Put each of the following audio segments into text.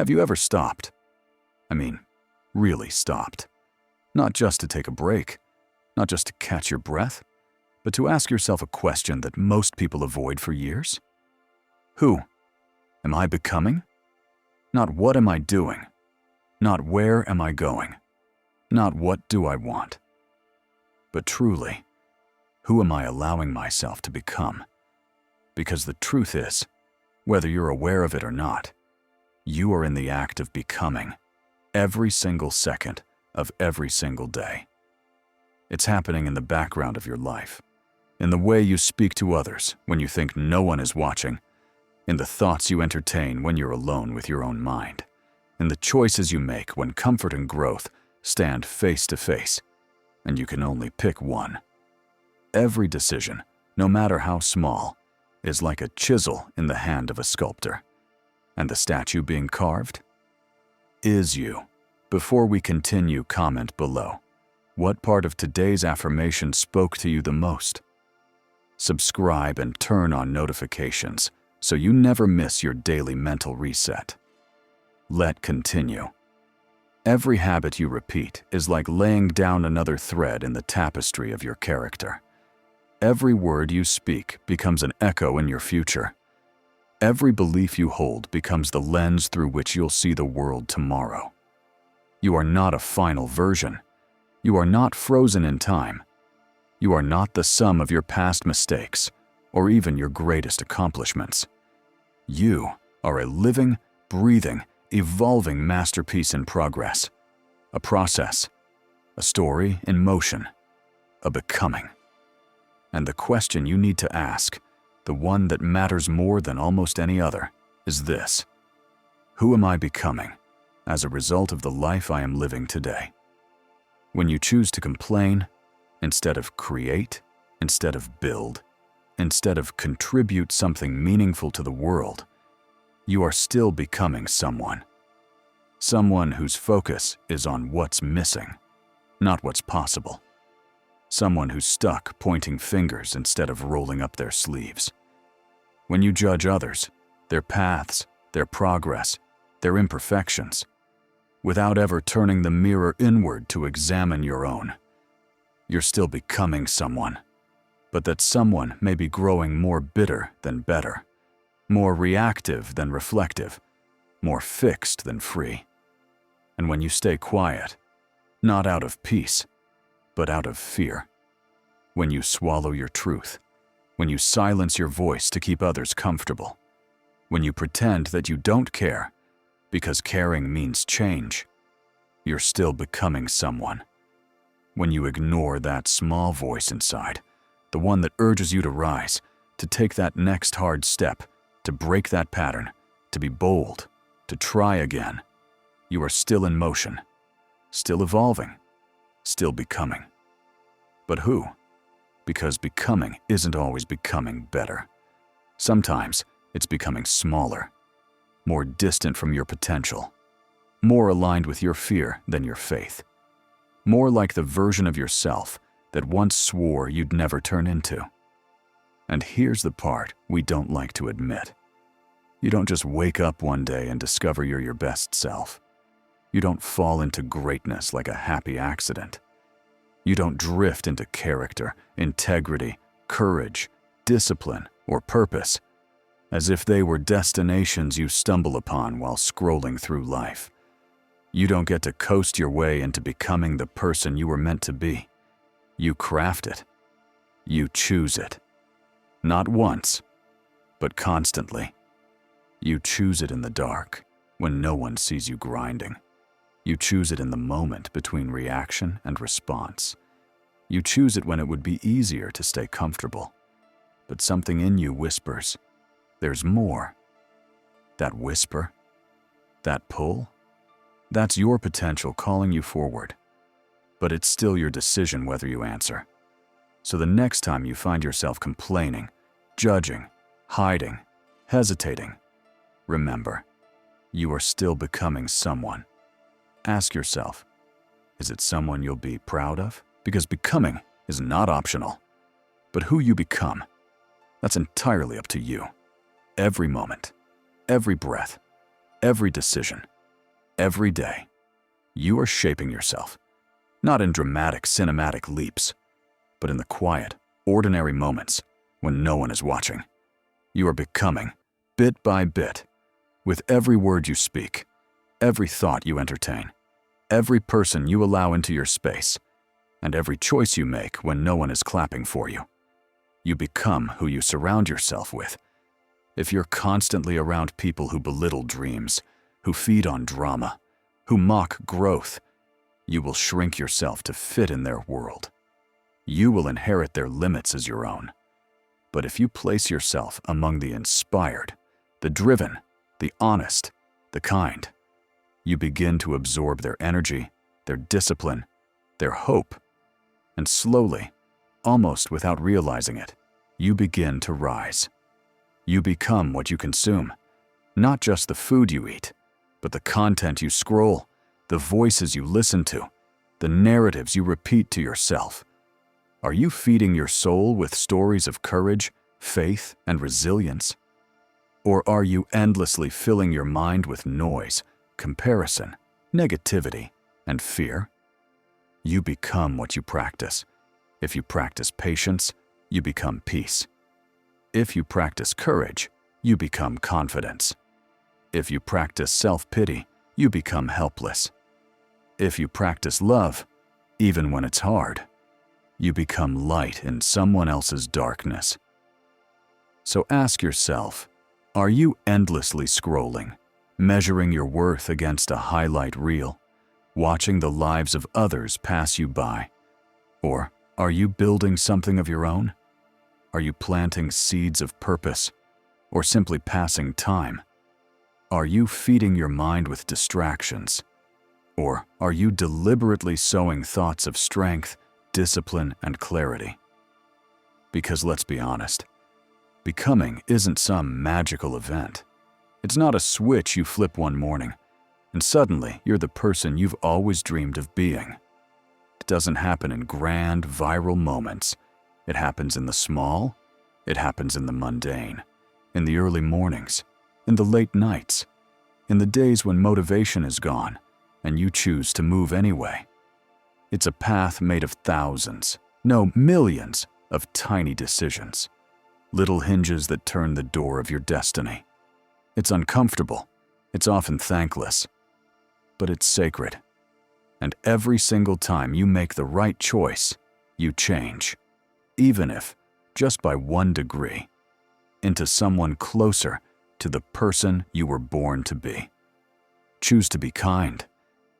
Have you ever stopped? I mean, really stopped. Not just to take a break, not just to catch your breath, but to ask yourself a question that most people avoid for years. Who am I becoming? Not what am I doing? Not where am I going? Not what do I want? But truly, who am I allowing myself to become? Because the truth is, whether you're aware of it or not, you are in the act of becoming every single second of every single day. It's happening in the background of your life, in the way you speak to others when you think no one is watching, in the thoughts you entertain when you're alone with your own mind, in the choices you make when comfort and growth stand face to face, and you can only pick one. Every decision, no matter how small, is like a chisel in the hand of a sculptor. And the statue being carved is you. Before we continue, comment below. What part of today's affirmation spoke to you the most? Subscribe and turn on notifications so you never miss your daily mental reset. Let's continue. Every habit you repeat is like laying down another thread in the tapestry of your character. Every word you speak becomes an echo in your future. Every belief you hold becomes the lens through which you'll see the world tomorrow. You are not a final version. You are not frozen in time. You are not the sum of your past mistakes or even your greatest accomplishments. You are a living, breathing, evolving masterpiece in progress, a process, a story in motion, a becoming. And the question you need to ask, the one that matters more than almost any other, is this: who am I becoming as a result of the life I am living today? When you choose to complain instead of create, instead of build, instead of contribute something meaningful to the world, you are still becoming someone. Someone whose focus is on what's missing, not what's possible. Someone who's stuck pointing fingers instead of rolling up their sleeves. When you judge others, their paths, their progress, their imperfections, without ever turning the mirror inward to examine your own, you're still becoming someone. But that someone may be growing more bitter than better, more reactive than reflective, more fixed than free. And when you stay quiet, not out of peace, but out of fear, when you swallow your truth, when you silence your voice to keep others comfortable, when you pretend that you don't care because caring means change, you're still becoming someone. When you ignore that small voice inside, the one that urges you to rise, to take that next hard step, to break that pattern, to be bold, to try again, you are still in motion, still evolving, still becoming. But who? Because becoming isn't always becoming better. Sometimes it's becoming smaller, more distant from your potential, more aligned with your fear than your faith, more like the version of yourself that once swore you'd never turn into. And here's the part we don't like to admit. You don't just wake up one day and discover you're your best self. You don't fall into greatness like a happy accident. You don't drift into character, integrity, courage, discipline, or purpose, as if they were destinations you stumble upon while scrolling through life. You don't get to coast your way into becoming the person you were meant to be. You craft it. You choose it. Not once, but constantly. You choose it in the dark, when no one sees you grinding. You choose it in the moment between reaction and response. You choose it when it would be easier to stay comfortable. But something in you whispers, there's more. That whisper, that pull, that's your potential calling you forward. But it's still your decision whether you answer. So the next time you find yourself complaining, judging, hiding, hesitating, remember, you are still becoming someone. Ask yourself, is it someone you'll be proud of? Because becoming is not optional. But who you become, that's entirely up to you. Every moment, every breath, every decision, every day, you are shaping yourself, not in dramatic cinematic leaps, but in the quiet, ordinary moments when no one is watching. You are becoming, bit by bit, with every word you speak, every thought you entertain, every person you allow into your space, and every choice you make when no one is clapping for you. You become who you surround yourself with. If you're constantly around people who belittle dreams, who feed on drama, who mock growth, you will shrink yourself to fit in their world. You will inherit their limits as your own. But if you place yourself among the inspired, the driven, the honest, the kind, you begin to absorb their energy, their discipline, their hope, and slowly, almost without realizing it, you begin to rise. You become what you consume, not just the food you eat, but the content you scroll, the voices you listen to, the narratives you repeat to yourself. Are you feeding your soul with stories of courage, faith, and resilience? Or are you endlessly filling your mind with noise, comparison, negativity, and fear? You become what you practice. If you practice patience, you become peace. If you practice courage, you become confidence. If you practice self-pity, you become helpless. If you practice love, even when it's hard, you become light in someone else's darkness. So ask yourself, are you endlessly scrolling, measuring your worth against a highlight reel, watching the lives of others pass you by? Or are you building something of your own? Are you planting seeds of purpose, or simply passing time? Are you feeding your mind with distractions? Or are you deliberately sowing thoughts of strength, discipline, and clarity? Because let's be honest, becoming isn't some magical event. It's not a switch you flip one morning, and suddenly you're the person you've always dreamed of being. It doesn't happen in grand, viral moments. It happens in the small, it happens in the mundane, in the early mornings, in the late nights, in the days when motivation is gone and you choose to move anyway. It's a path made of thousands, no, millions of tiny decisions, little hinges that turn the door of your destiny. It's uncomfortable, it's often thankless, but it's sacred. And every single time you make the right choice, you change, even if just by 1 degree, into someone closer to the person you were born to be. Choose to be kind,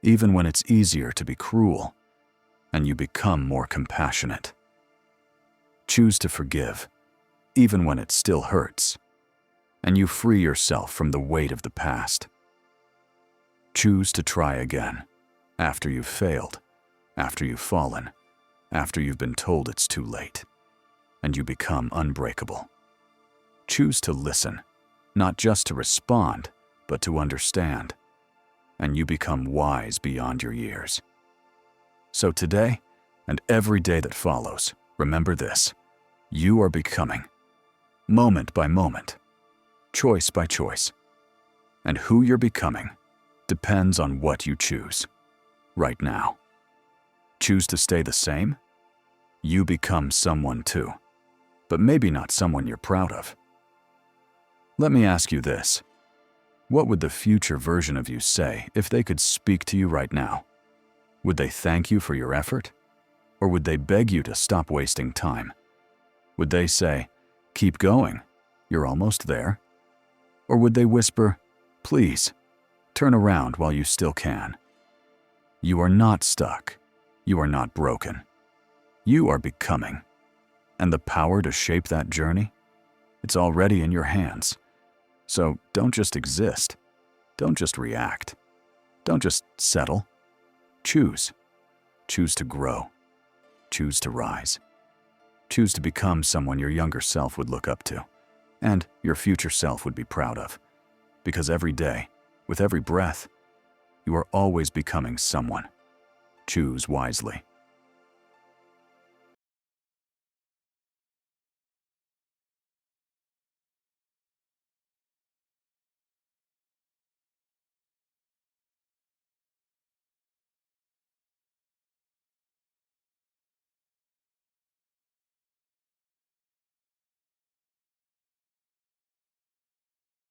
even when it's easier to be cruel, and you become more compassionate. Choose to forgive, even when it still hurts, and you free yourself from the weight of the past. Choose to try again, after you've failed, after you've fallen, after you've been told it's too late, and you become unbreakable. Choose to listen, not just to respond, but to understand, and you become wise beyond your years. So today, and every day that follows, remember this: you are becoming, moment by moment, choice by choice, and who you're becoming depends on what you choose right now. Choose to stay the same? You become someone too, but maybe not someone you're proud of. Let me ask you this: what would the future version of you say if they could speak to you right now? Would they thank you for your effort? Or would they beg you to stop wasting time? Would they say, "Keep going, you're almost there"? Or would they whisper, "Please, turn around while you still can"? You are not stuck. You are not broken. You are becoming. And the power to shape that journey? It's already in your hands. So don't just exist. Don't just react. Don't just settle. Choose. Choose to grow. Choose to rise. Choose to become someone your younger self would look up to, and your future self would be proud of. Because every day, with every breath, you are always becoming someone. Choose wisely.